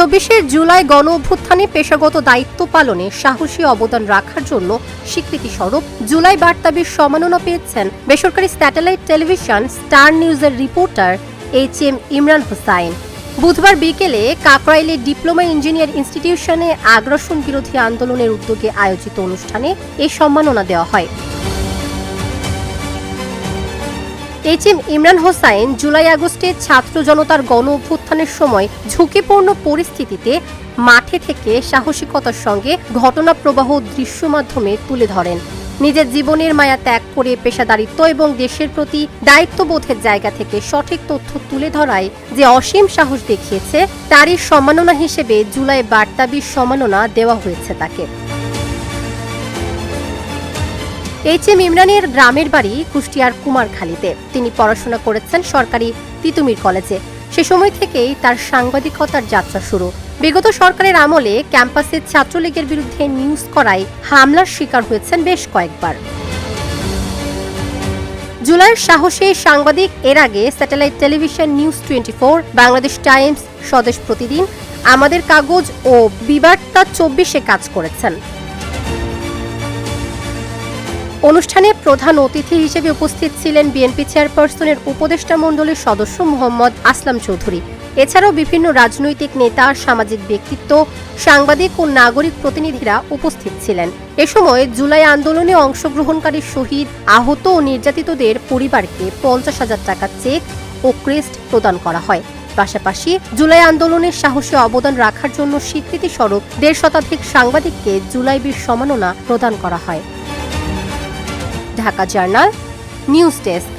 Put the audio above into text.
২০২৪-এর জুলাই গণ অভ্যুত্থানে পেশাগত দায়িত্ব পালনে সাহসী অবদান রাখার জন্য স্বীকৃতিস্বরূপ জুলাই বার্তাবির সম্মাননা পেয়েছেন বেসরকারি স্যাটেলাইট টেলিভিশন স্টার নিউজের রিপোর্টার HM ইমরান হোসাইন। বুধবার বিকেলে কাকরাইলে ডিপ্লোমা ইঞ্জিনিয়ার ইনস্টিটিউশনে আগ্রাসন বিরোধী আন্দোলনের উদ্যোগে আয়োজিত অনুষ্ঠানে এই সম্মাননা দেওয়া হয়। HM ইমরান হোসাইন জুলাই আগস্টে ছাত্র জনতার গণ অভ্যুত্থানের সময় ঝুঁকিপূর্ণ পরিস্থিতিতে মাঠে থেকে সাহসিকতার সঙ্গে ঘটনা প্রবাহ দৃশ্য মাধ্যমে তুলে ধরেন। নিজের জীবনের মায়া ত্যাগ করে পেশাদারিত্ব এবং দেশের প্রতি দায়িত্ববোধের জায়গা থেকে সঠিক তথ্য তুলে ধরায় যে অসীম সাহস দেখিয়েছে তারই সম্মাননা হিসেবে জুলাই বার্তাবির সম্মাননা দেওয়া হয়েছে তাকে। HM ইমরানের গ্রামের বাড়ি কুষ্টিয়ার কুমারখালীতে। তিনি পড়াশোনা করেছেন সরকারি তিতুমির কলেজে। সে সময় থেকেই তার সাংবাদিকতার যাত্রা শুরু। বিগত সরকারের আমলে ক্যাম্পাসে ছাত্রলীগের বিরুদ্ধে নিউজ করায় হামলার শিকার হয়েছেন বেশ কয়েকবার। জুলাইয়ের সাহসী সাংবাদিক এর আগে satellite television news 24, Bangladesh Times, স্বদেশ প্রতিদিন, আমাদের কাগজ ও বিবার্তা 24-এ কাজ করেছেন। অনুষ্ঠানে প্রধান অতিথি হিসেবে উপস্থিত ছিলেন বিএনপি চেয়ারপারসনের উপদেষ্টা মণ্ডলীর সদস্য মোহাম্মদ আসলাম চৌধুরী। এছাড়াও বিভিন্ন রাজনৈতিক নেতা, সামাজিক ব্যক্তিত্ব, সাংবাদিক ও নাগরিক প্রতিনিধিরা উপস্থিত ছিলেন। এ সময় জুলাই আন্দোলনে অংশগ্রহণকারী শহীদ, আহত ও নির্যাতিতদের পরিবারকে 50,000 টাকা চেক ও ক্রেস্ট প্রদান করা হয়। পাশাপাশি জুলাই আন্দোলনের সাহসী অবদান রাখার জন্য স্বীকৃতিস্বরূপ 1.5 শতাধিক সাংবাদিককে জুলাই বীর সম্মাননা প্রদান করা হয়। Dhaka journal news desk.